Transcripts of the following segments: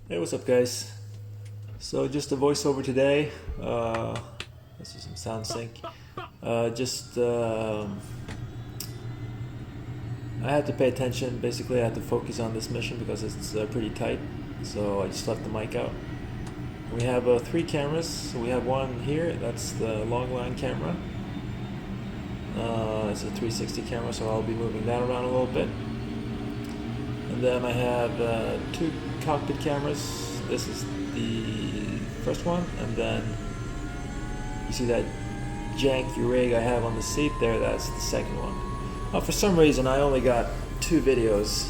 Hey, what's up, guys? So, just a voiceover today. This is some sound sync. Just I had to pay attention. Basically, I had to focus on this mission because it's pretty tight. So I just left the mic out. We have three cameras. So we have one here. That's the long line camera. It's a 360 camera, so I'll be moving that around a little bit. And then I have two cockpit cameras. This is the first one, and then you see that janky rig I have on the seat there, that's the second one. For some reason I only got two videos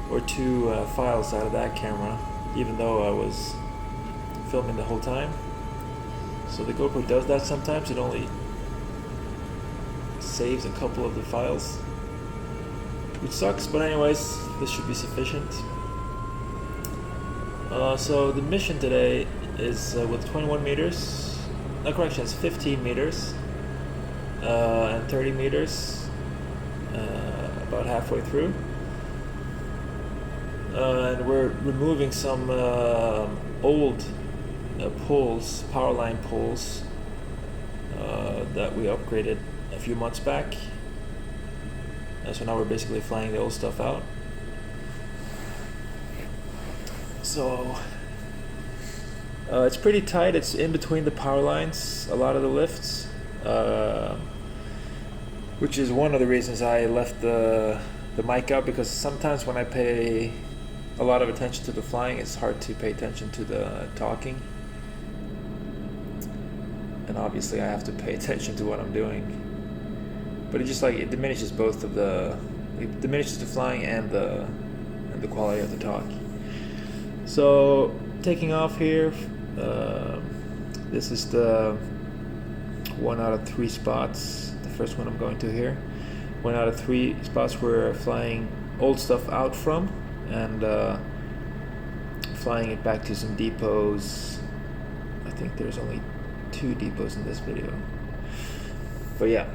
or two files out of that camera, even though I was filming the whole time. So the GoPro does that sometimes, it only saves a couple of the files, which sucks, but anyways, this should be sufficient. So the mission today is with 21 meters, correction, it's 15 meters and 30 meters, about halfway through. And we're removing some old poles, power line poles that we upgraded a few months back. So now we're basically flying the old stuff out. So it's pretty tight. It's in between the power lines, a lot of the lifts, which is one of the reasons I left the mic out, because sometimes when I pay a lot of attention to the flying, it's hard to pay attention to the talking. And obviously I have to pay attention to what I'm doing. But it just it diminishes both of it diminishes the flying and the quality of the talk. So taking off here, this is the 1 out of 3 spots, the first one I'm going to here. 1 out of 3 spots we're flying old stuff out from, and flying it back to some depots. I think there's only 2 depots in this video, but yeah.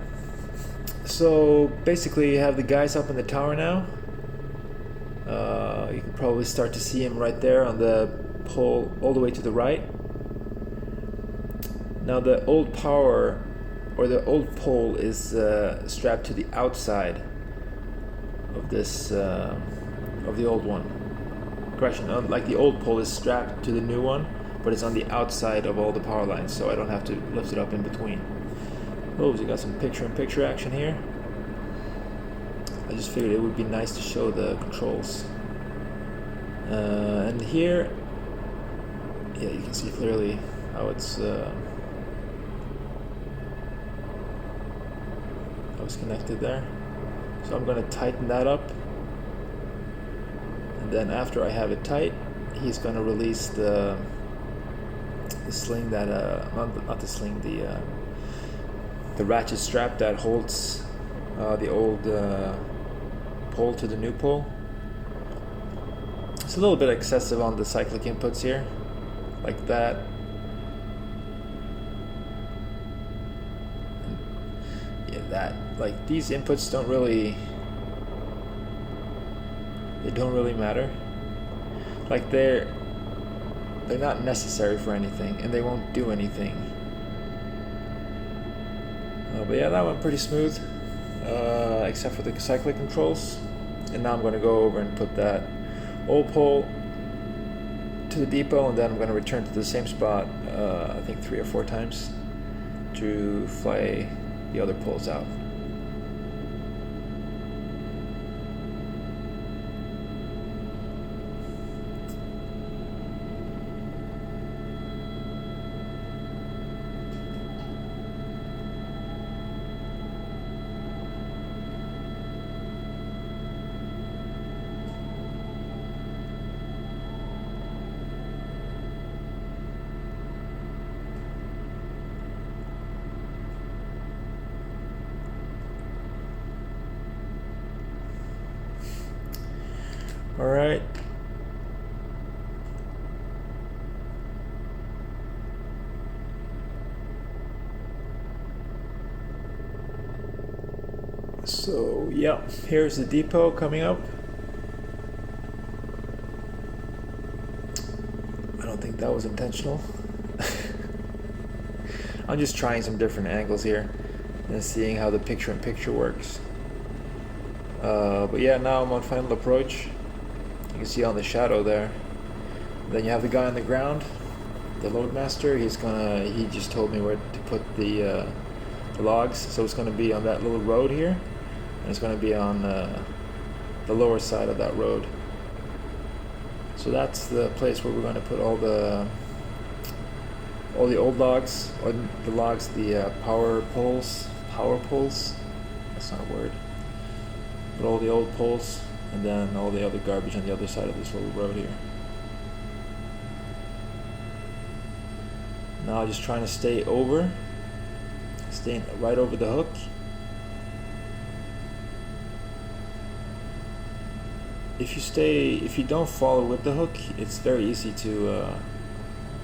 So basically you have the guys up in the tower now. You can probably start to see him right there on the pole all the way to the right. Now the old power, or the old pole, is strapped to the outside of this, of the old one. Correction, like the old pole is strapped to the new one, but it's on the outside of all the power lines, so I don't have to lift it up in between. Oh, we got some picture-in-picture action here. I just figured it would be nice to show the controls. And here, yeah, you can see clearly how it's connected there. So I'm going to tighten that up, and then after I have it tight, he's going to release the sling that not the sling, the ratchet strap that holds the old pole to the new pole. It's a little bit excessive on the cyclic inputs here, like that. Yeah, that, like, these inputs don't really matter. Like, they're not necessary for anything, and they won't do anything. But yeah, that went pretty smooth, except for the cyclic controls. And now I'm going to go over and put that old pole to the depot, and then I'm going to return to the same spot, I think 3 or 4 times, to fly the other poles out. All right. So yeah, here's the depot coming up. don't think that was intentional. I'm just trying some different angles here and seeing how the picture-in-picture works. But yeah, now I'm on final approach. You can see on the shadow there. Then you have the guy on the ground, the loadmaster. He just told me where to put the logs. So it's gonna be on that little road here, and it's gonna be on the lower side of that road. So that's the place where we're going to put all the old logs, or the logs, the power poles. That's not a word. But all the old poles, and then all the other garbage on the other side of this little road here. Now just trying to staying right over the hook. If you don't follow with the hook, it's very easy to,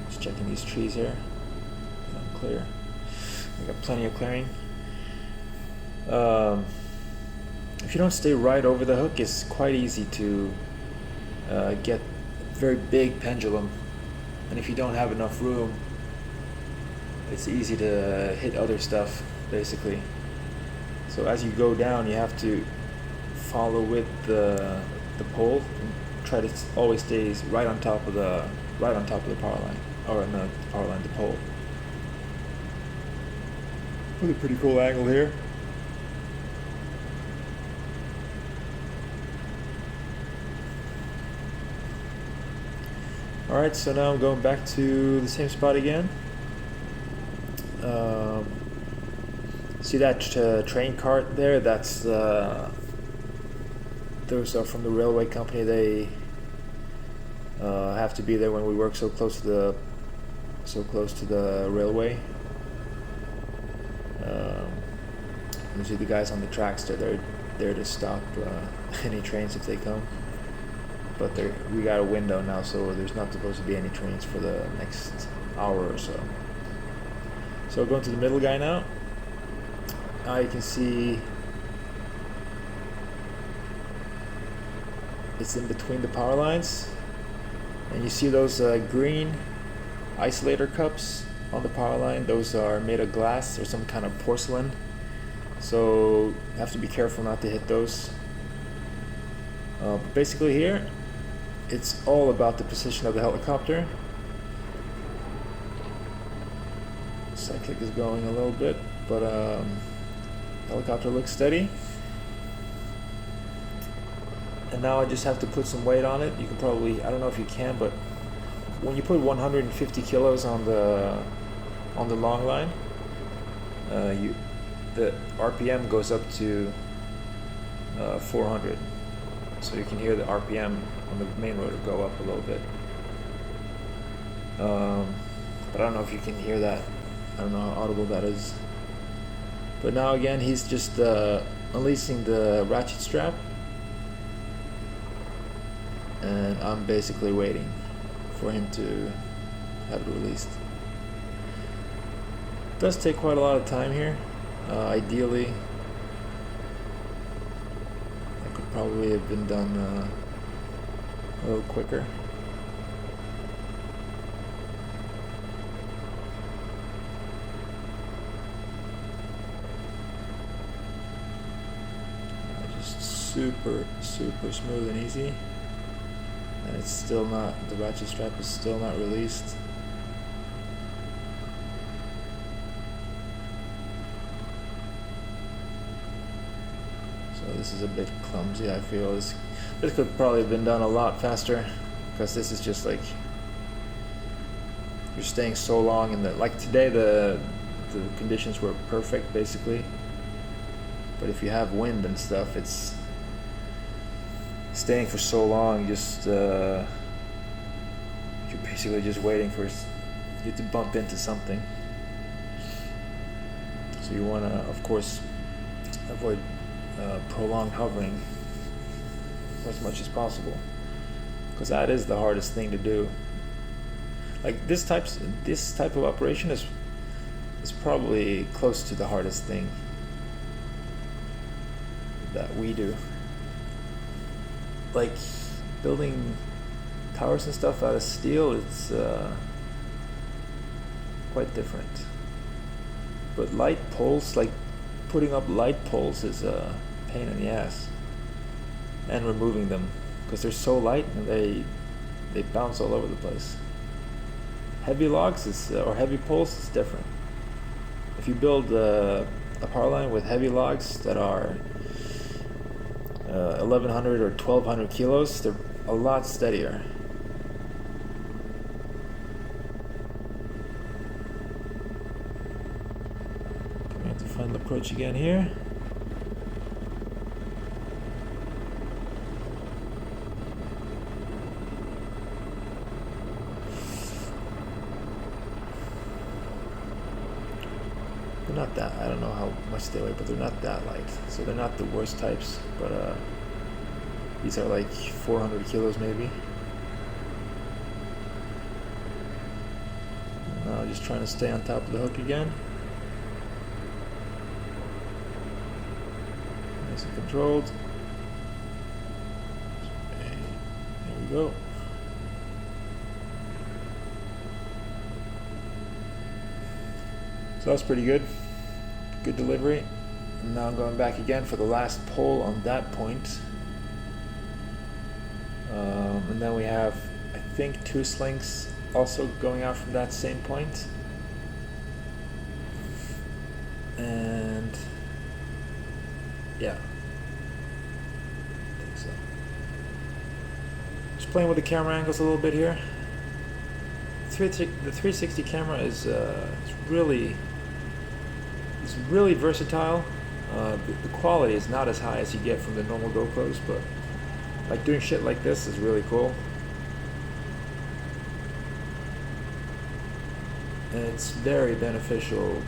just checking these trees here, I'm clear, I got plenty of clearing. If you don't stay right over the hook, it's quite easy to get a very big pendulum, and if you don't have enough room, it's easy to hit other stuff, basically. So as you go down, you have to follow with the pole and try to always stay right on top of the power line, or not the power line, the pole. With a pretty cool angle here. Alright, so now I'm going back to the same spot again. See that train cart there? That's those are from the railway company. They have to be there when we work so close to the railway. You see the guys on the tracks they're there to stop any trains if they come. But we got a window now, so there's not supposed to be any trains for the next hour or so. So going to the middle guy now. Now you can see it's in between the power lines, and you see those green isolator cups on the power line. Those are made of glass or some kind of porcelain, so you have to be careful not to hit those. But basically here, it's all about the position of the helicopter. Cyclic is going a little bit, but helicopter looks steady. And now I just have to put some weight on it. You can probably, I don't know if you can, but when you put 150 kilos on the long line, the RPM goes up to 400. So you can hear the RPM on the main rotor go up a little bit. But I don't know if you can hear that. I don't know how audible that is. But now again, he's just unleashing the ratchet strap, and I'm basically waiting for him to have it released. It does take quite a lot of time here. Ideally, that could probably have been done a little quicker. Super smooth and easy, and it's still not, the ratchet strap is still not released. So this is a bit clumsy, I feel. This could probably have been done a lot faster, because this is just like, you're staying so long in the, like today the conditions were perfect basically, but if you have wind and stuff, it's staying for so long, just you're basically just waiting for you to bump into something. So you want to, of course, avoid prolonged hovering as much as possible, because that is the hardest thing to do. Like this type of operation is probably close to the hardest thing that we do. Like building towers and stuff out of steel, it's quite different. But light poles, like putting up light poles, is a pain in the ass, and removing them because they're so light and they bounce all over the place. Heavy logs or heavy poles is different. If you build a power line with heavy logs that are 1100 or 1200 kilos, they're a lot steadier. Coming to final approach again here. They're not that, I don't know how much they weigh, but they're not that light. So they're not the worst types, but these are like 400 kilos maybe. Now just trying to stay on top of the hook again. Nice and controlled. Okay, there we go. So that's pretty good. Good delivery. And now I'm going back again for the last pole on that point. And then we have, I think, 2 slings also going out from that same point. And yeah, I think so. Just playing with the camera angles a little bit here. The 360 camera is really versatile. The quality is not as high as you get from the normal GoPros, but like doing shit like this is really cool. And it's very beneficial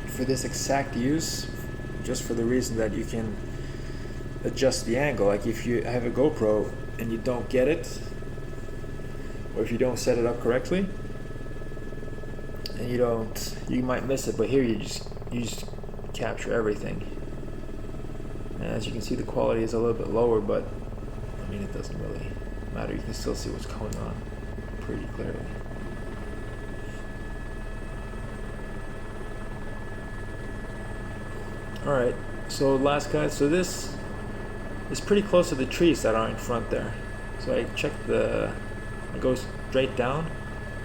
for this exact use, just for the reason that you can adjust the angle. Like if you have a GoPro and you don't get it, or if you don't set it up correctly, and you might miss it, but here you just capture everything. And as you can see, the quality is a little bit lower, but I mean, it doesn't really matter. You can still see what's going on pretty clearly. Alright, so last cut. So this is pretty close to the trees that are in front there. So I checked it goes straight down,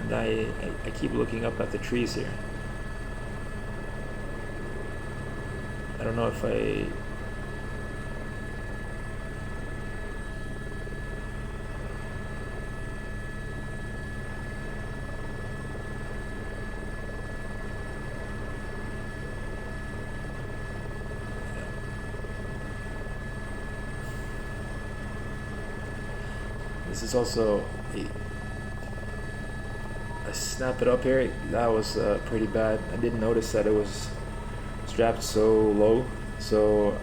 and I keep looking up at the trees here. I don't know if this is also I snap it up here. That was pretty bad. I didn't notice that it was strapped so low, so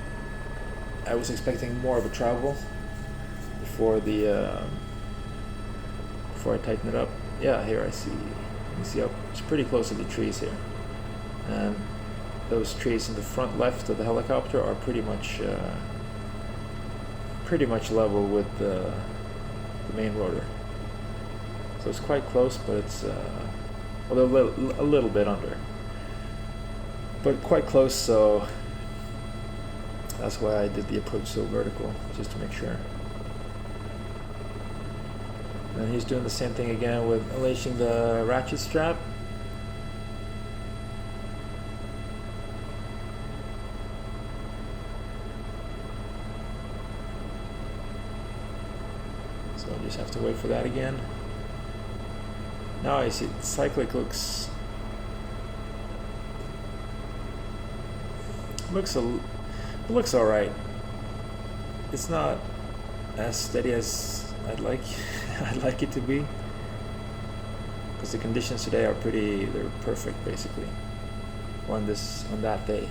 I was expecting more of a travel before I tighten it up. Yeah, here I see. You can see up. It's pretty close to the trees here, and those trees in the front left of the helicopter are pretty much level with the main rotor. So it's quite close, but it's a little bit under, but quite close. So that's why I did the approach so vertical, just to make sure. And he's doing the same thing again with unleashing the ratchet strap. So I just have to wait for that again. Now I see cyclic looks all right. It's not as steady as I'd like it to be, because the conditions today are they're perfect basically. On that day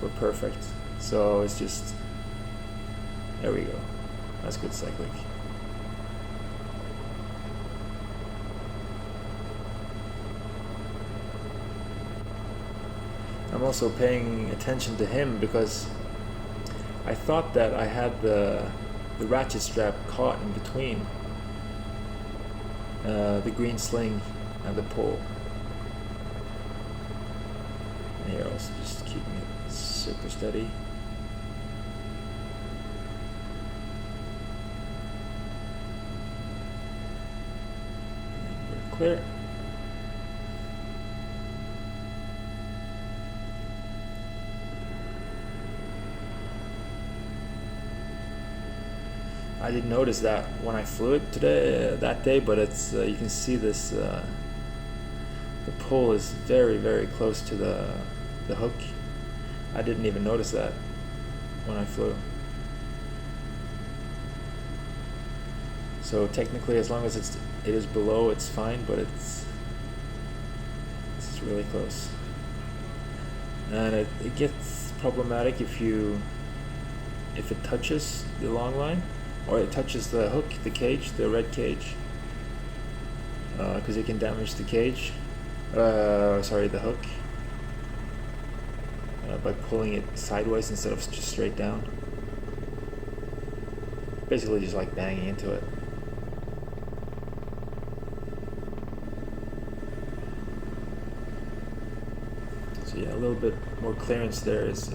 were perfect. So it's just, there we go. That's good cyclic. I'm also paying attention to him because I thought that I had the the ratchet strap caught in between the green sling and the pole. And here also just keeping it super steady. And we're clear. I didn't notice that when I flew it that day, but it's you can see this. The pole is very, very close to the hook. I didn't even notice that when I flew. So technically, as long as it is below, it's fine. But it's really close, and it gets problematic if it touches the long line. Or it touches the hook, the cage, the red cage, because it can damage the cage, the hook, by pulling it sideways instead of just straight down. Basically just like banging into it. So yeah, a little bit more clearance there would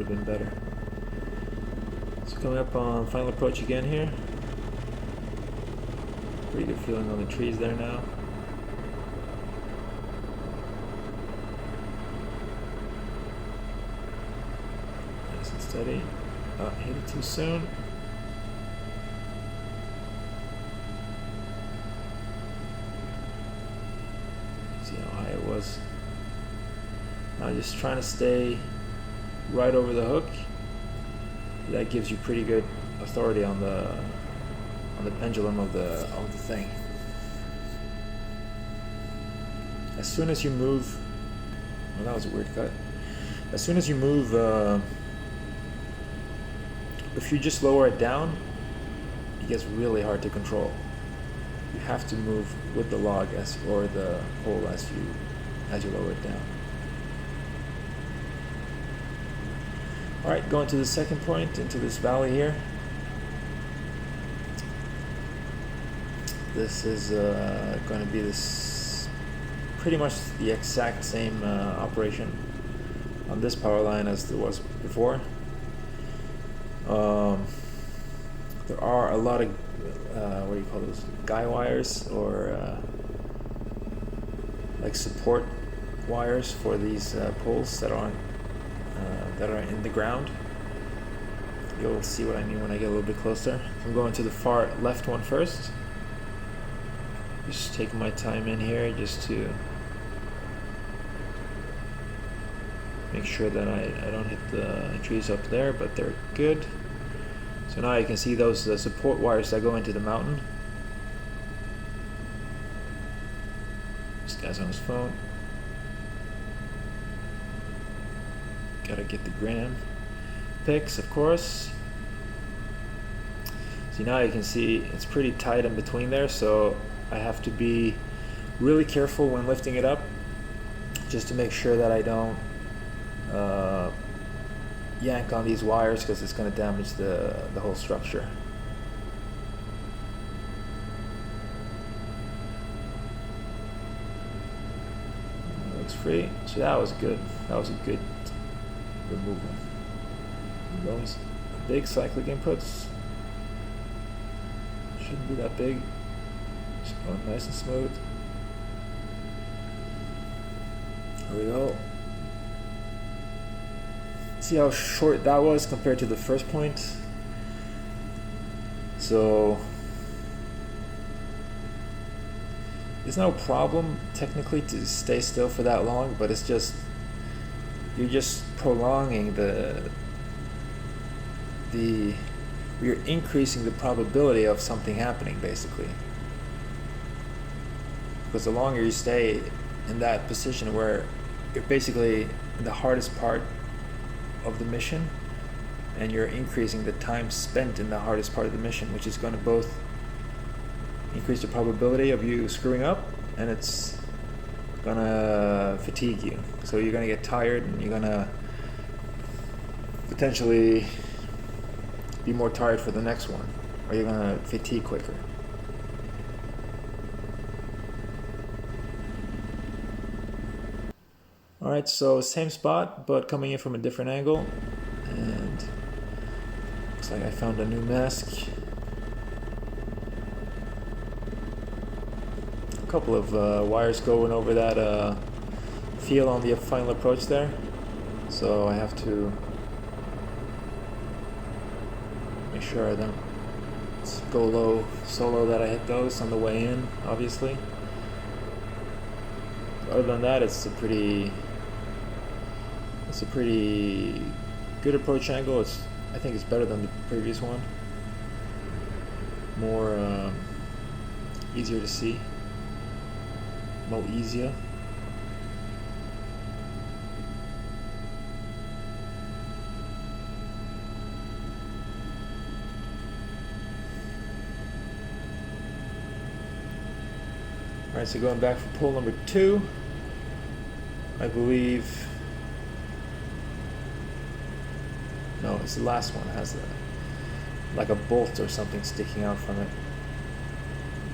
have been better. Coming up on final approach again here. Pretty good feeling on the trees there now. Nice and steady. Hit it too soon. See how high it was. Now just trying to stay right over the hook. That gives you pretty good authority on the pendulum of the thing. As soon as you move, well, that was a weird cut. As soon as you move, if you just lower it down, it gets really hard to control. You have to move with the log or the pole as you lower it down. Alright, going to the second point, into this valley here. This is going to be pretty much the exact same operation on this power line as there was before. There are a lot of, what do you call those, guy wires, or like support wires for these poles that are in the ground. You'll see what I mean when I get a little bit closer. I'm going to the far left one first. Just taking my time in here just to make sure that I don't hit the trees up there, but they're good. So now you can see those support wires that go into the mountain. This guy's on his phone. Gotta get the gram pics, of course. See, now you can see it's pretty tight in between there, so I have to be really careful when lifting it up, just to make sure that I don't yank on these wires, because it's going to damage the whole structure. It looks free, so that was good. That was a good removal. Those big cyclic inputs shouldn't be that big. Just going nice and smooth. There we go. See how short that was compared to the first point? So it's no problem technically to stay still for that long, but it's just, you're just prolonging you're increasing the probability of something happening, basically. Because the longer you stay in that position where you're basically in the hardest part of the mission, and you're increasing the time spent in the hardest part of the mission, which is going to both increase the probability of you screwing up, and it's gonna fatigue you. So you're gonna get tired, and you're gonna potentially be more tired for the next one, or you're gonna fatigue quicker. Alright, so same spot, but coming in from a different angle, and looks like I found a new mask. A couple of wires going over that feel on the final approach there, so I have to make sure I don't go low so low that I hit those on the way in, obviously. Other than that, it's a pretty good approach angle. I think it's better than the previous one. More easier to see. More easier. Alright, so going back for pull number 2, I believe, no, it's the last one. It has like a bolt or something sticking out from it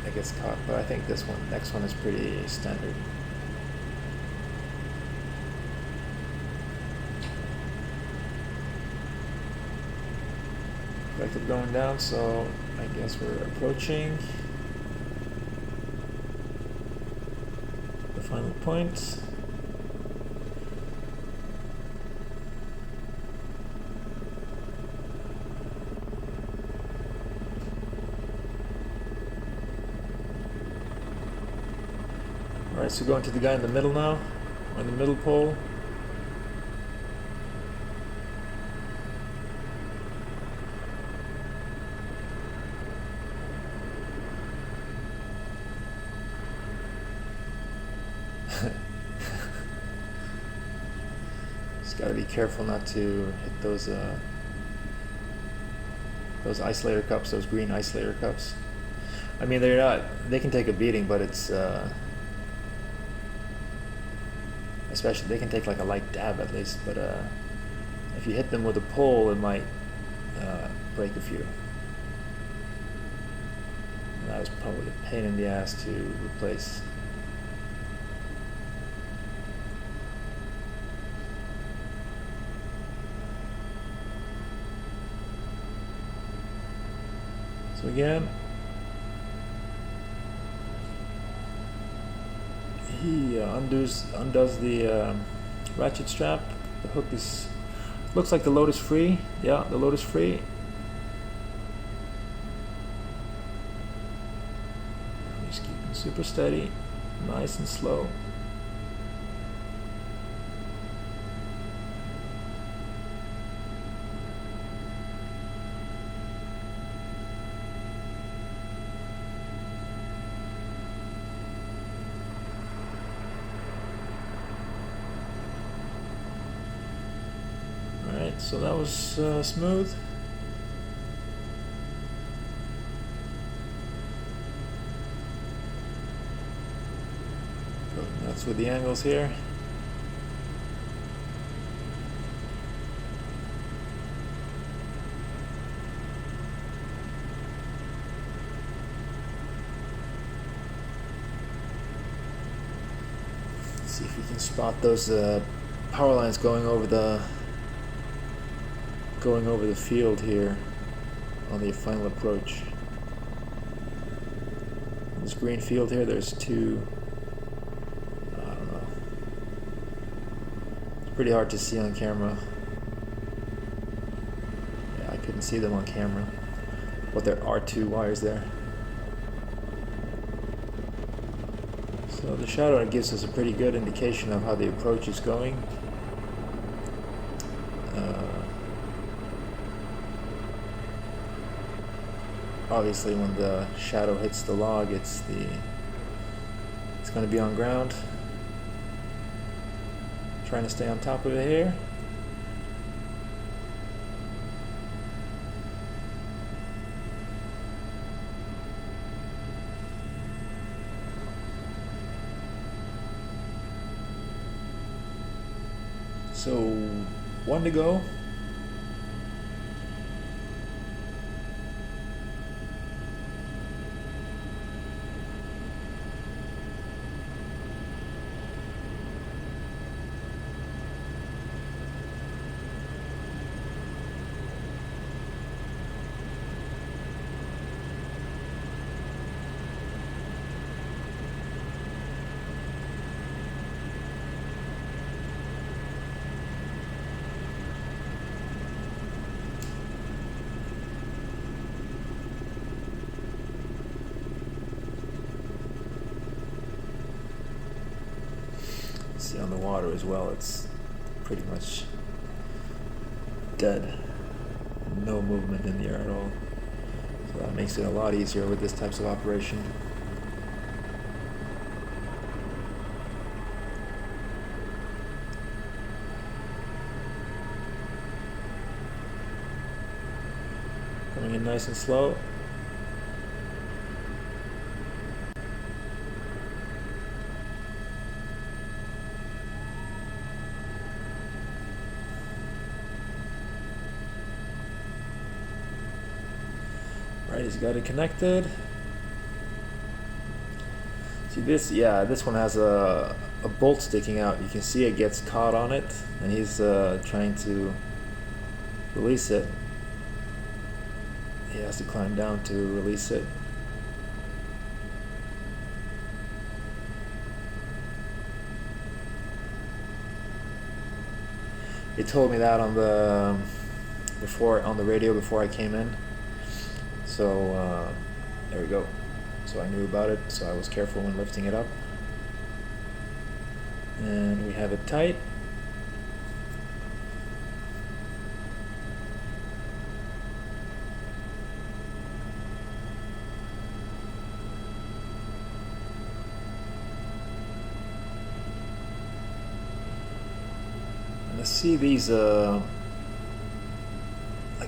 that gets caught, but I think this one, next one is pretty standard. Collective going down, so I guess we're approaching the final point. Alright, so going to the guy in the middle now, on the middle pole. Just gotta be careful not to hit those ice layer cups, those green ice layer cups. I mean, they can take a beating, but it's especially, they can take like a light dab at least, but if you hit them with a pole, it might break a few. And that was probably a pain in the ass to replace. So again, he undoes the ratchet strap. The hook looks like the load is free. Yeah, the load is free. Just keeping super steady, nice and slow. So that was smooth. That's with the angles here. Let's see if we can spot those power lines going over the field here on the final approach. This green field here, there's two, I don't know, it's pretty hard to see on camera. Yeah, I couldn't see them on camera, but there are two wires there. So the shadow gives us a pretty good indication of how the approach is going. Obviously, when the shadow hits the log, it's going to be on ground. Trying to stay on top of it here. So, one to go. water as well, it's pretty much dead. No movement in the air at all. So that makes it a lot easier with this types of operation. Coming in nice and slow. Right, he's got it connected. See this, yeah, this one has a bolt sticking out. You can see it gets caught on it, and he's trying to release it. He has to climb down to release it. They told me that on the radio before I came in. So there we go. So I knew about it, so I was careful when lifting it up. And we have it tight. And I see these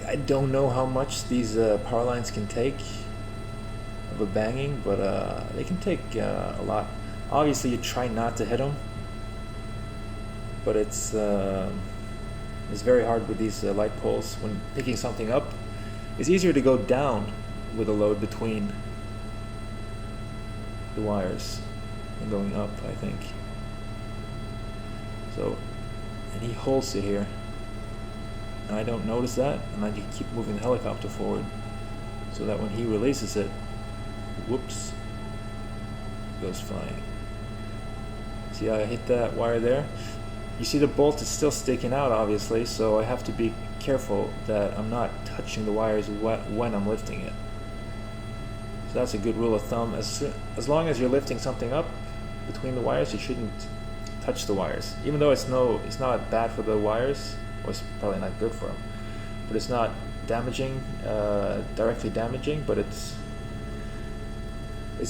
I don't know how much these power lines can take of a banging, but they can take a lot. Obviously, you try not to hit them, but it's very hard with these light poles. When picking something up, it's easier to go down with a load between the wires than going up, I think. So, and he holds it here. I don't notice that, and I can keep moving the helicopter forward so that when he releases it, whoops, it goes flying. See how I hit that wire there? You see the bolt is still sticking out, obviously, so I have to be careful that I'm not touching the wires when I'm lifting it. So that's a good rule of thumb. As long as you're lifting something up between the wires, you shouldn't touch the wires. Even though it's not bad for the wires, or it's probably not good for them, but it's not damaging, directly damaging, but it's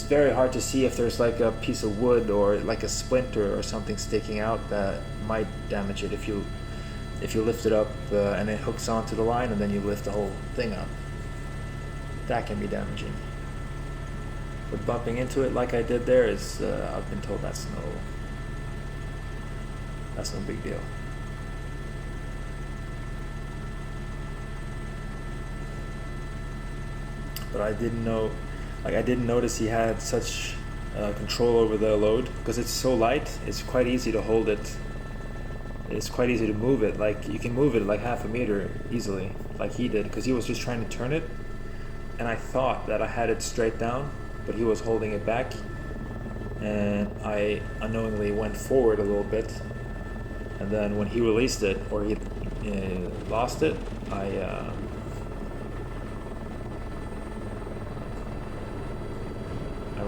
very hard to see if there's like a piece of wood or like a splinter or something sticking out that might damage it if you lift it up and it hooks onto the line and then you lift the whole thing up. That can be damaging. But bumping into it like I did there is, I've been told that's no big deal. But I didn't notice he had such control over the load, because it's so light. It's quite easy to hold it. It's quite easy to move it. Like, you can move it like half a meter easily, like he did, because he was just trying to turn it, and I thought that I had it straight down, but he was holding it back, and I unknowingly went forward a little bit, and then when he released it, or he lost it, I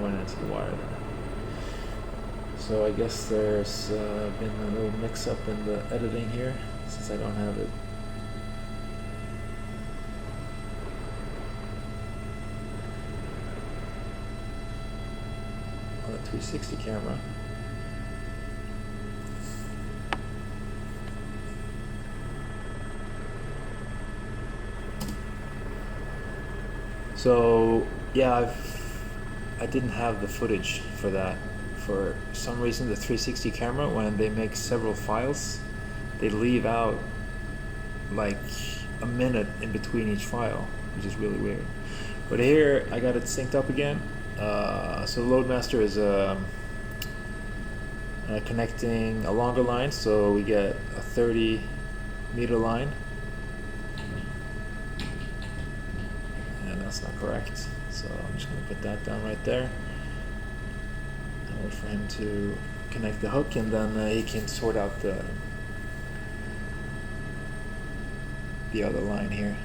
went into the wire there. So I guess there's been a little mix-up in the editing here, since I don't have it. On the 360 camera. So yeah, I didn't have the footage for that. For some reason, the 360 camera, when they make several files, they leave out like a minute in between each file, which is really weird. But here I got it synced up again. So Loadmaster is connecting a longer line, so we get a 30-meter line, and that's not correct. So I'm just going to put that down right there. And wait for him to connect the hook, and then he can sort out the other line here.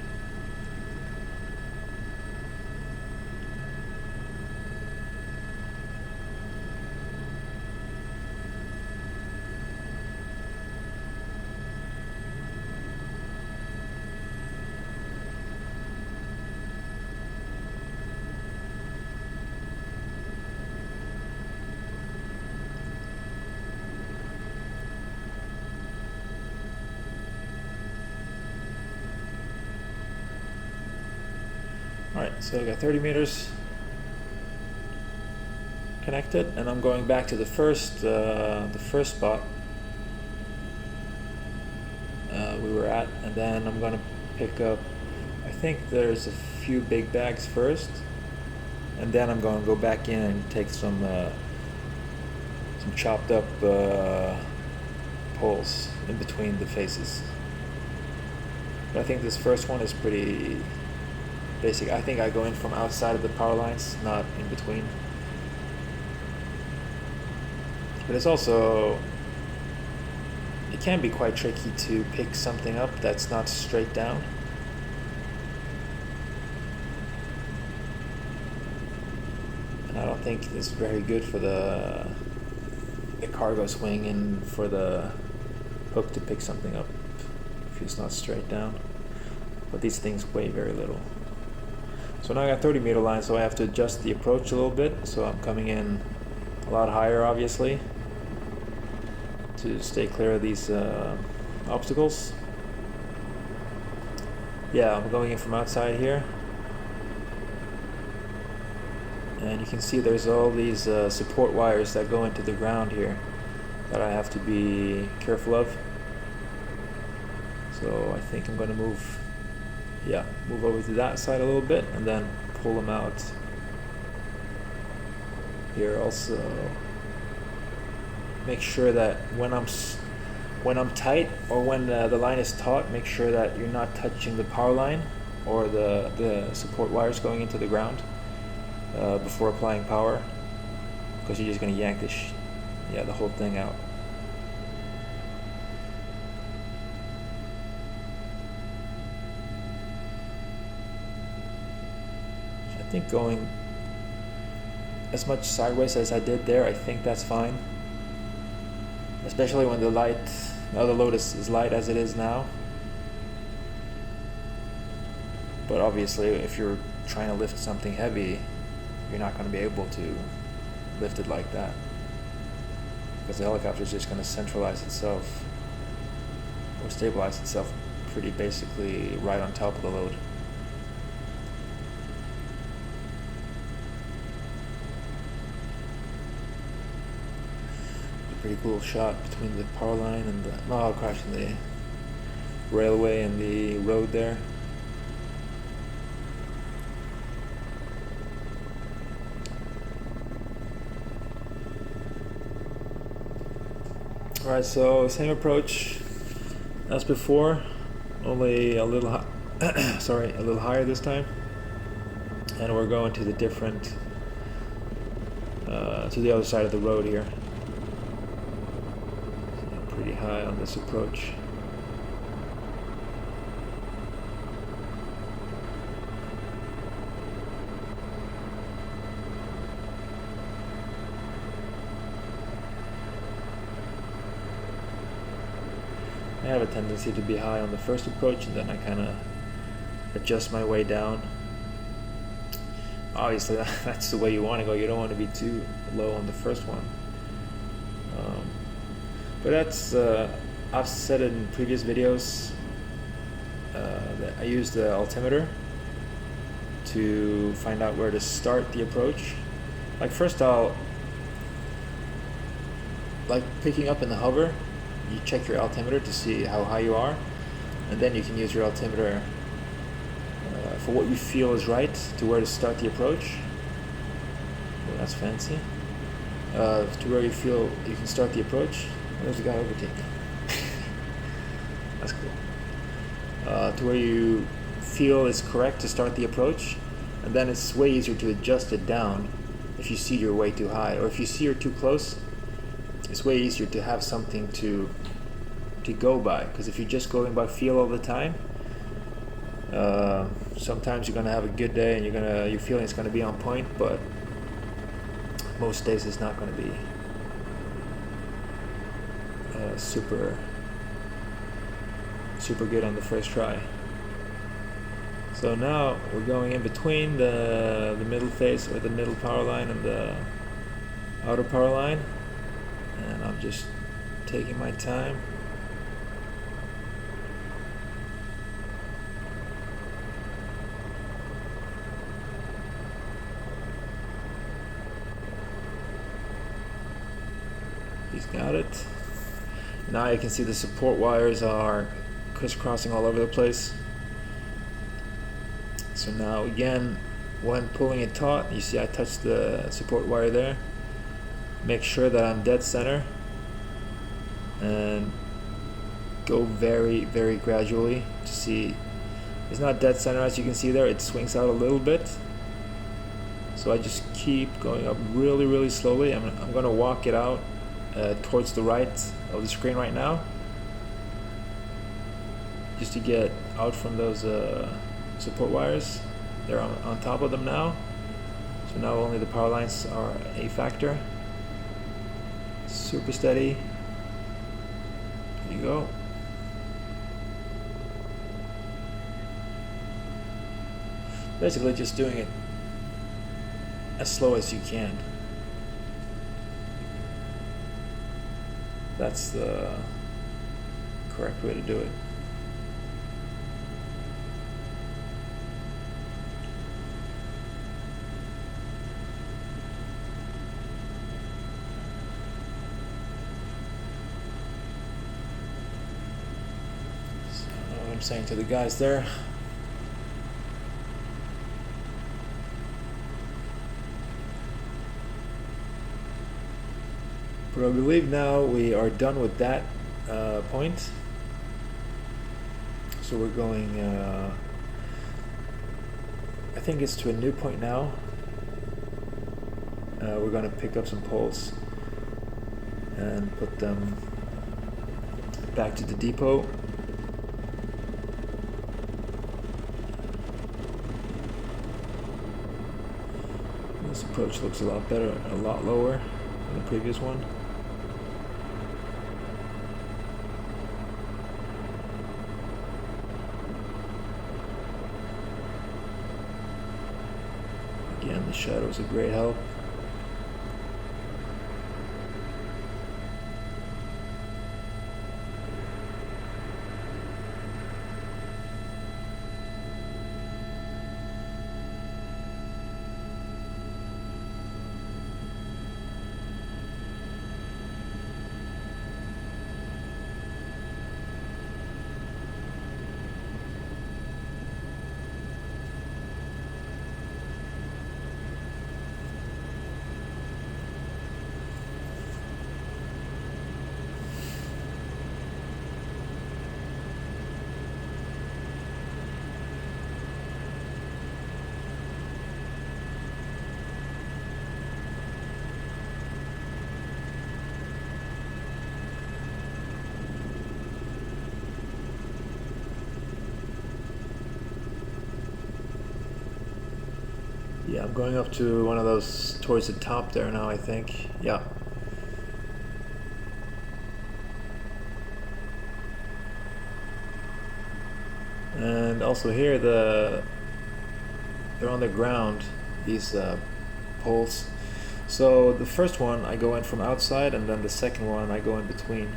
so I got 30 meters connected, and I'm going back to the first spot we were at, and then I'm gonna pick up, I think there's a few big bags first, and then I'm gonna go back in and take some chopped up poles in between the faces. But I think this first one is pretty basic. I think I go in from outside of the power lines, not in between. But it's also, it can be quite tricky to pick something up that's not straight down. And I don't think it's very good for the cargo swing and for the hook to pick something up if it's not straight down. But these things weigh very little. So now I got 30 meter line, so I have to adjust the approach a little bit. So I'm coming in a lot higher, obviously, to stay clear of these obstacles. Yeah, I'm going in from outside here. And you can see there's all these support wires that go into the ground here that I have to be careful of. So I think I'm going to move over to that side a little bit and then pull them out here. Also make sure that when I'm tight, or when the line is taut, make sure that you're not touching the power line or the support wires going into the ground before applying power, because you're just going to yank the whole thing out. I think going as much sideways as I did there, I think that's fine. Especially when the load is light as it is now. But obviously, if you're trying to lift something heavy, you're not going to be able to lift it like that, because the helicopter is just going to centralize itself or stabilize itself pretty basically right on top of the load. Pretty cool shot between the power line and crashing the railway and the road there. Alright, so same approach as before, only a little a little higher this time, and we're going to the different to the other side of the road here. Pretty high on this approach. I have a tendency to be high on the first approach, and then I kind of adjust my way down. Obviously, that's the way you want to go. You don't want to be too low on the first one. But that's, I've said it in previous videos, that I use the altimeter to find out where to start the approach. Like first picking up in the hover, you check your altimeter to see how high you are, and then you can use your altimeter for what you feel is right to where to start the approach. Oh, that's fancy. To where you feel you can start the approach. There's a guy overtaking. That's cool. To where you feel is correct to start the approach, and then it's way easier to adjust it down if you see you're way too high, or if you see you're too close. It's way easier to have something to go by, because if you're just going by feel all the time, sometimes you're gonna have a good day and your feeling is gonna be on point, but most days it's not gonna be super good on the first try. So now we're going in between the middle face, or the middle power line, and the outer power line, and I'm just taking my time. He's got it. Now you can see the support wires are crisscrossing all over the place. So now again, when pulling it taut, you see I touched the support wire there. Make sure that I'm dead center and go very, very gradually to see. It's not dead center, as you can see there, it swings out a little bit. So I just keep going up really, really slowly. I'm going to walk it out towards the right of the screen right now, just to get out from those support wires. They're on top of them now. So now only the power lines are a factor. Super steady. There you go. Basically just doing it as slow as you can. That's the correct way to do it. So what I'm saying to the guys there. But I believe now we are done with that point. So we're going, I think it's to a new point now. We're going to pick up some poles and put them back to the depot. This approach looks a lot better, a lot lower than the previous one. Again, the shadow's a great help. Yeah, I'm going up to one of those towards the top there now, I think. Yeah. And also here, they're on the ground, these poles. So the first one I go in from outside, and then the second one I go in between.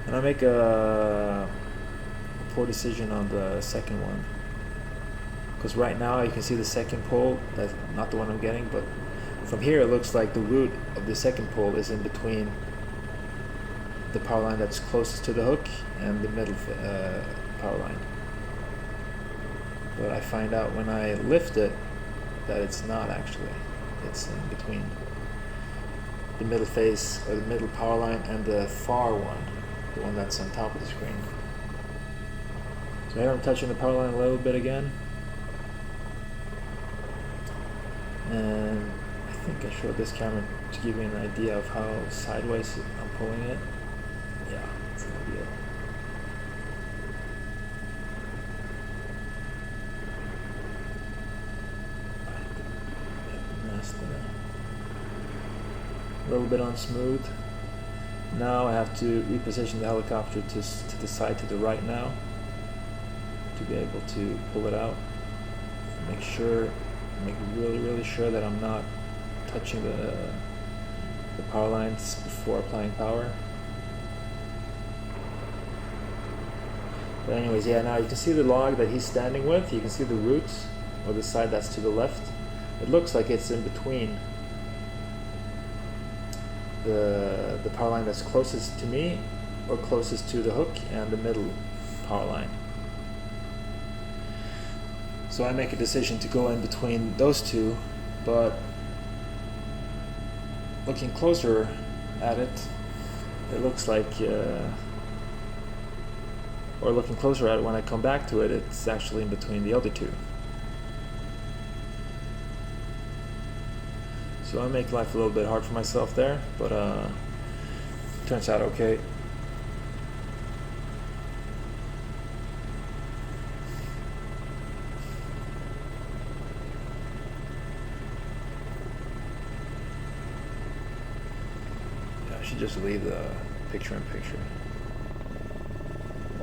And I make a poor decision on the second one. Because right now you can see the second pole, that's not the one I'm getting, but from here it looks like the root of the second pole is in between the power line that's closest to the hook and the middle power line. But I find out when I lift it that it's not actually. It's in between the middle phase, or the middle power line, and the far one, the one that's on top of the screen. So here I'm touching the power line a little bit again. And I think I showed this camera to give you an idea of how sideways I'm pulling it. Yeah, it's ideal. A little bit unsmooth. Now I have to reposition the helicopter to the side to the right now to be able to pull it out. Make really sure that I'm not touching the power lines before applying power. But anyways, yeah, now you can see the log that he's standing with. You can see the roots, or the side that's to the left. It looks like it's in between the power line that's closest to me or closest to the hook and the middle power line. So I make a decision to go in between those two, but looking closer at it, it looks like, or looking closer at it when I come back to it, it's actually in between the other two. So I make life a little bit hard for myself there, but turns out okay. Yeah, I should just leave the picture-in-picture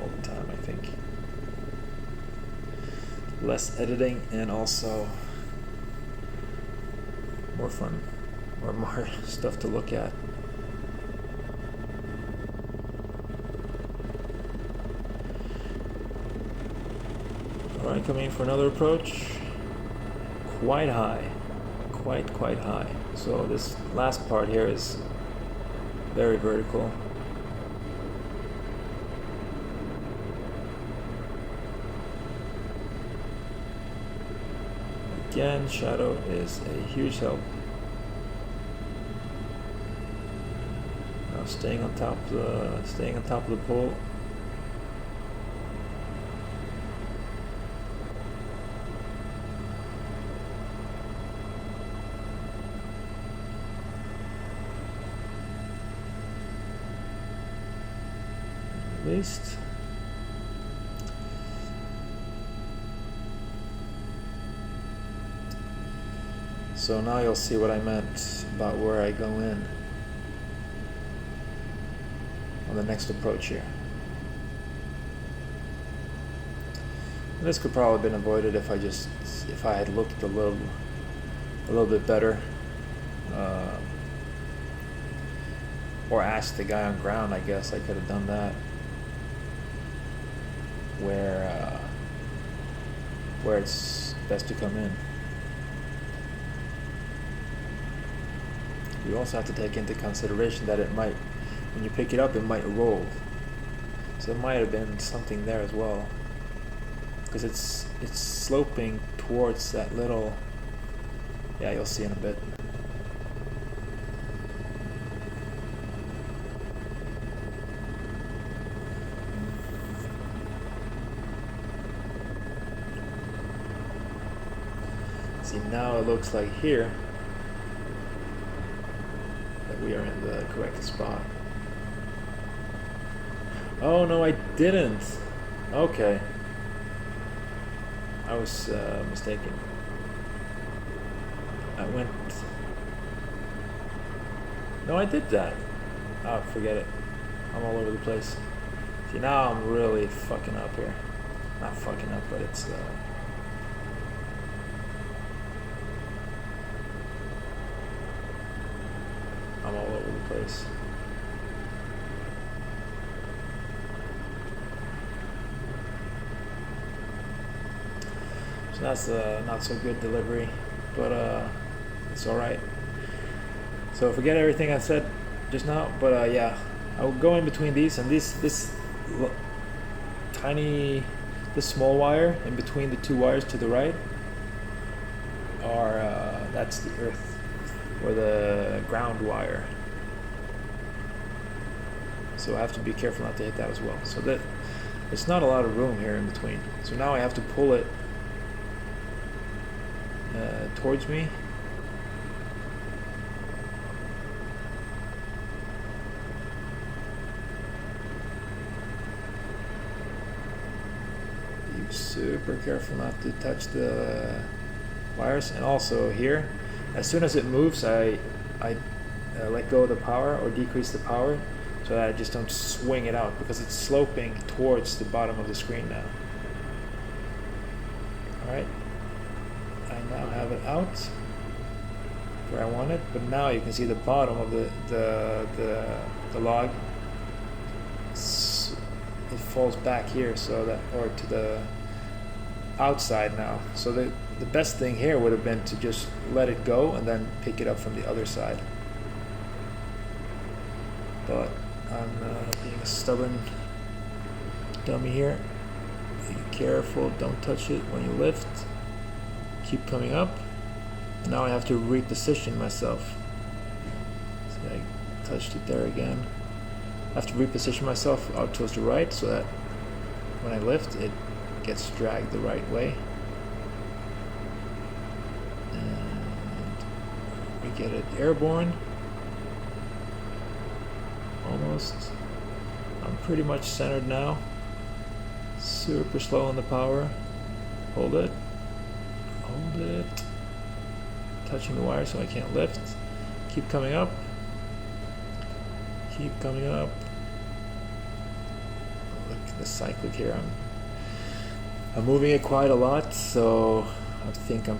all the time, I think. Less editing and also more fun, or more stuff to look at. Alright, coming in for another approach. Quite high. Quite high. So this last part here is very vertical. Again, shadow is a huge help. Now staying on top of the pole. At least. So now you'll see what I meant about where I go in on the next approach here. And this could probably have been avoided if I had looked a little bit better, or asked the guy on ground. I guess I could have done that. Where it's best to come in. You also have to take into consideration that it might, when you pick it up, it might roll. So it might have been something there as well, because it's sloping towards that little. Yeah, you'll see in a bit. See, now it looks like here that we are in the correct spot. Oh no, I didn't. Okay, I was mistaken. I went. No, I did that. Oh, forget it. I'm all over the place. See, now I'm really fucking up here. Not fucking up, but it's I'm all over the place. So that's not so good delivery, but it's alright. So forget everything I said just now, but yeah, I will go in between these, and this small wire in between the two wires to the right are that's the earth, or the ground wire. So I have to be careful not to hit that as well. So that there's not a lot of room here in between. So now I have to pull it towards me. Be super careful not to touch the wires. And also here, as soon as it moves, I let go of the power or decrease the power, so that I just don't swing it out, because it's sloping towards the bottom of the screen now. Alright, I now have it out where I want it, but now you can see the bottom of the log. It falls back here, so that, or to the outside now. So the best thing here would have been to just let it go and then pick it up from the other side. but I'm being a stubborn dummy here. Be careful, don't touch it when you lift. Keep coming up. Now I have to reposition myself. So I touched it there again. I have to reposition myself out towards the right so that when I lift, it gets dragged the right way. And we get it airborne. Almost. I'm pretty much centered now. Super slow on the power. Hold it. Hold it. Touching the wire so I can't lift. Keep coming up. Keep coming up. Look at the cyclic here. I'm moving it quite a lot, so I think I'm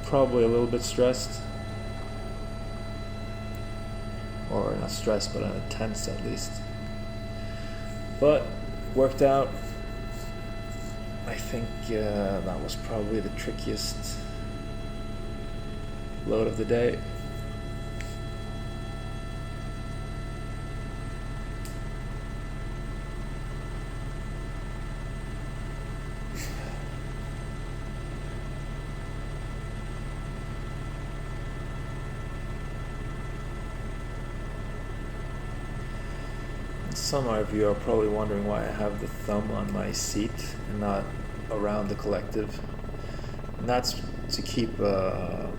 probably a little bit stressed. Or not stressed, but tense at least. But worked out. I think that was probably the trickiest load of the day. Some of you are probably wondering why I have the thumb on my seat and not around the collective. And that's to keep a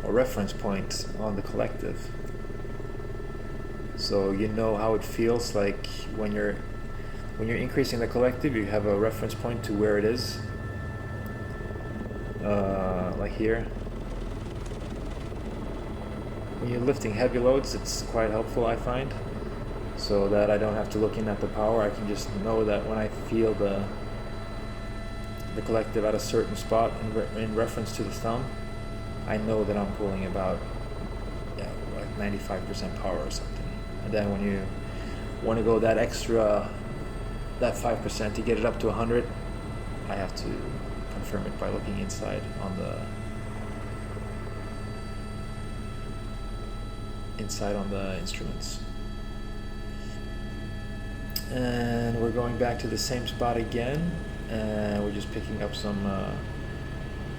reference point on the collective. So you know how it feels like when you're increasing the collective, you have a reference point to where it is. Like here. When you're lifting heavy loads, it's quite helpful, I find. So that I don't have to look in at the power. I can just know that when I feel the collective at a certain spot in reference to the thumb, I know that I'm pulling about like 95% power or something. And then when you want to go that 5% to get it up to 100, I have to confirm it by looking inside on the instruments. And we're going back to the same spot again, and we're just picking up some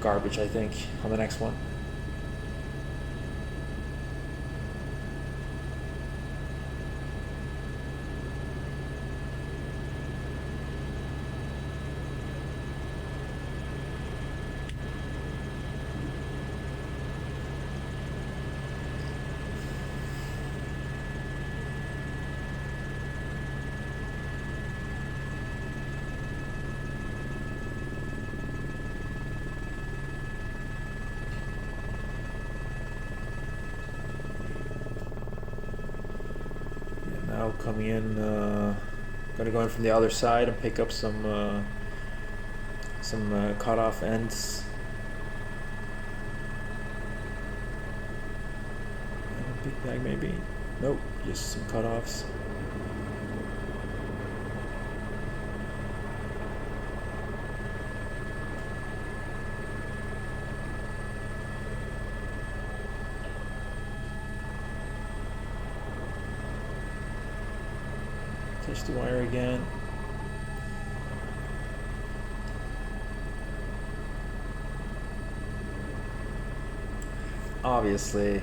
garbage, I think, on the next one. Now coming in, gonna go in from the other side and pick up some cut off ends. Big bag maybe? Nope, just some cut offs. Touch the wire again. Obviously,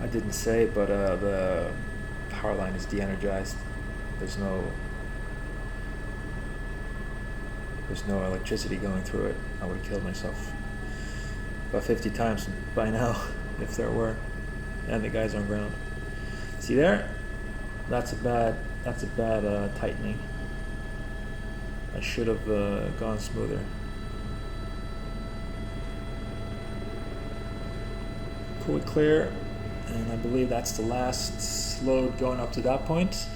I didn't say, but the power line is de-energized. There's no electricity going through it. I would have killed myself about 50 times by now if there were. And the guy's on ground. See there? That's a bad tightening. I should have gone smoother. Pull it clear, and I believe that's the last load going up to that point.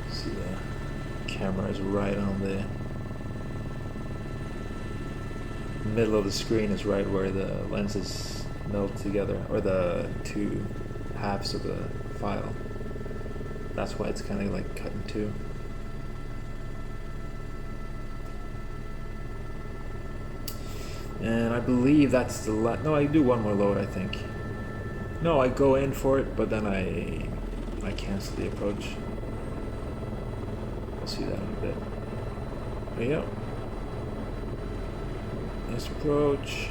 See the camera is right on the middle of the screen, is right where the lenses meld together, or the two halves of the file. That's why it's kind of like cut in two. And I believe that's the no, I do one more load, I think. No, I go in for it, but then I cancel the approach. We'll see that in a bit. There you go. Nice approach.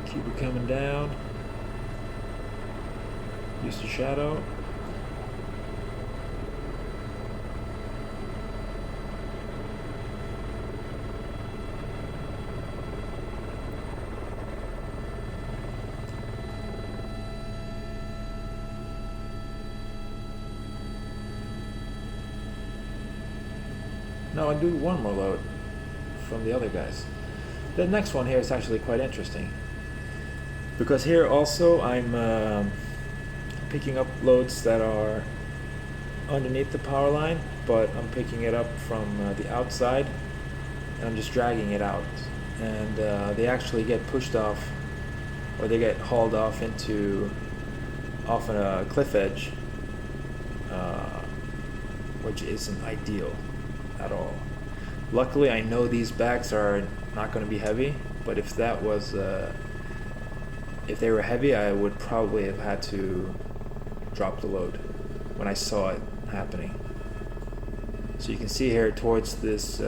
Keep it coming down. Use the shadow. Now I do one more load from the other guys. The next one here is actually quite interesting, because here also I'm picking up loads that are underneath the power line, but I'm picking it up from the outside, and I'm just dragging it out, and they actually get pushed off, or they get hauled off off a cliff edge, which isn't ideal at all. Luckily, I know these bags are not going to be heavy, but if that was if they were heavy, I would probably have had to drop the load when I saw it happening. So you can see here towards this,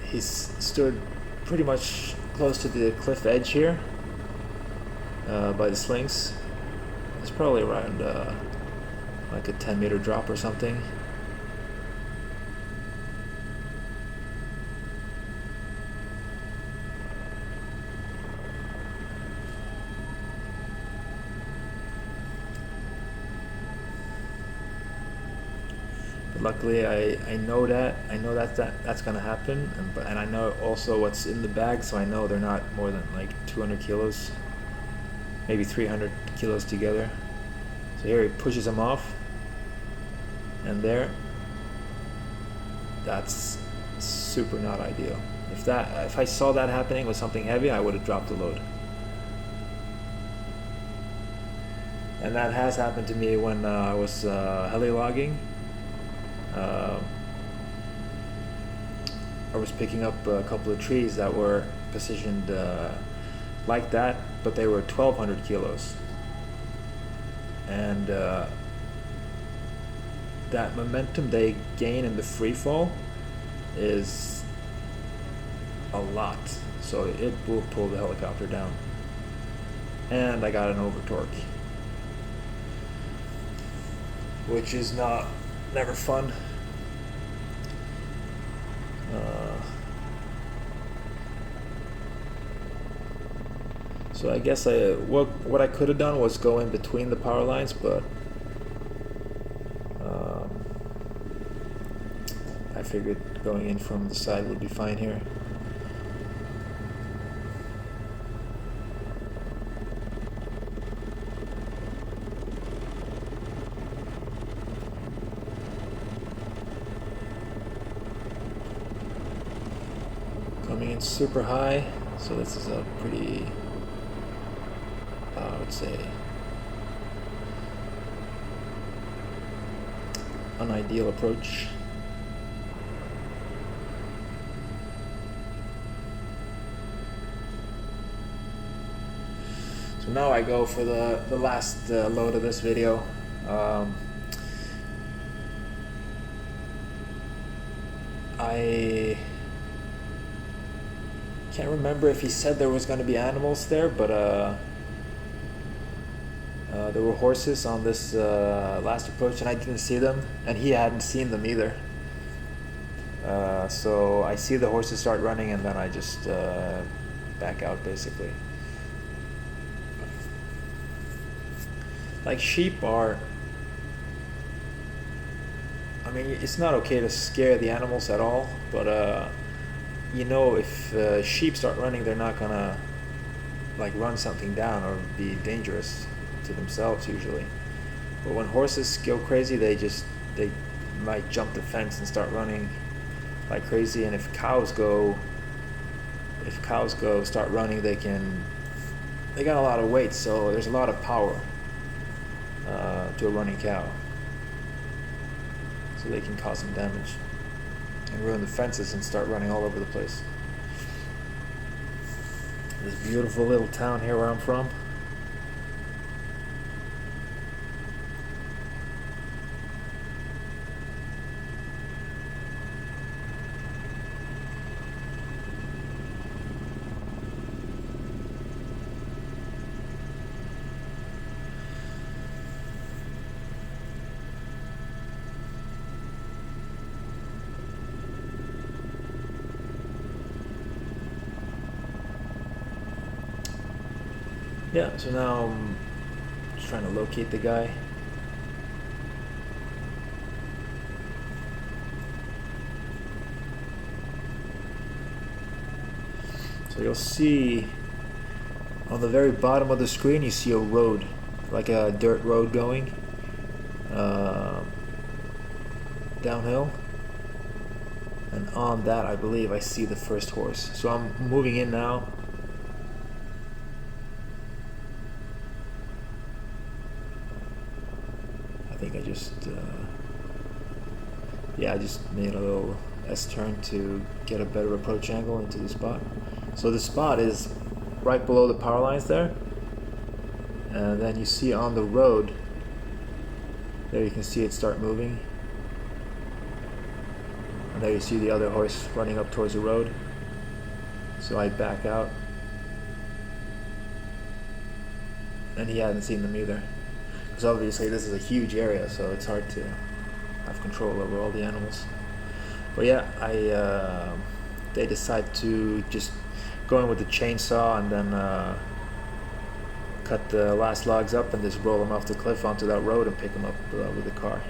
he stood pretty much close to the cliff edge here by the slings. It's probably around like a 10-meter drop or something. Luckily, I know that's gonna happen, and I know also what's in the bag, so I know they're not more than like 200 kilos, maybe 300 kilos together. So here he pushes them off, and there. That's super not ideal. If I saw that happening with something heavy, I would have dropped the load. And that has happened to me when I was heli logging. I was picking up a couple of trees that were positioned like that, but they were 1,200 kilos. And that momentum they gain in the free fall is a lot. So it will pull the helicopter down. And I got an over torque, which is never fun. So I guess what I could have done was go in between the power lines, but I figured going in from the side would be fine here. Coming in super high, so this is a pretty, I would say, unideal approach. So now I go for the last load of this video. I can't remember if he said there was going to be animals there, but there were horses on this last approach, and I didn't see them, and he hadn't seen them either. So I see the horses start running, and then I just back out, basically. Like, sheep are, I mean, it's not okay to scare the animals at all, but you know, if sheep start running, they're not gonna like run something down or be dangerous to themselves usually. But when horses go crazy, they might jump the fence and start running like crazy. And if cows go start running, they got a lot of weight, so there's a lot of power to a running cow, so they can cause some damage and ruin the fences and start running all over the place. This beautiful little town here where I'm from. Yeah, so now I'm just trying to locate the guy. So you'll see on the very bottom of the screen, you see a road, like a dirt road going downhill. And on that, I believe I see the first horse. So I'm moving in now. I think I just I just made a little S-turn to get a better approach angle into the spot. So the spot is right below the power lines there, and then you see on the road there, you can see it start moving, and there you see the other horse running up towards the road. So I back out, and he hadn't seen them either. Because obviously this is a huge area, so it's hard to have control over all the animals. But yeah, they decide to just go in with the chainsaw and then cut the last logs up and just roll them off the cliff onto that road and pick them up with the car.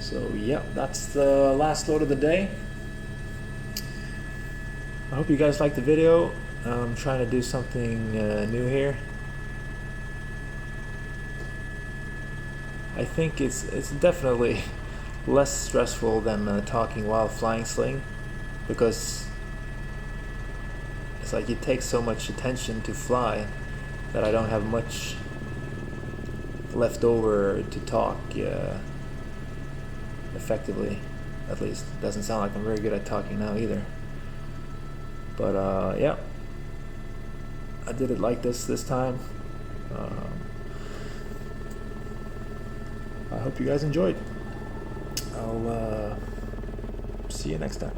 So yeah, that's the last load of the day. I hope you guys liked the video. I'm trying to do something new here. I think it's definitely less stressful than talking while flying sling, because it's like it takes so much attention to fly that I don't have much left over to talk effectively. At least it doesn't sound like I'm very good at talking now either. But yeah, I did it like this time. I hope you guys enjoyed. I'll see you next time.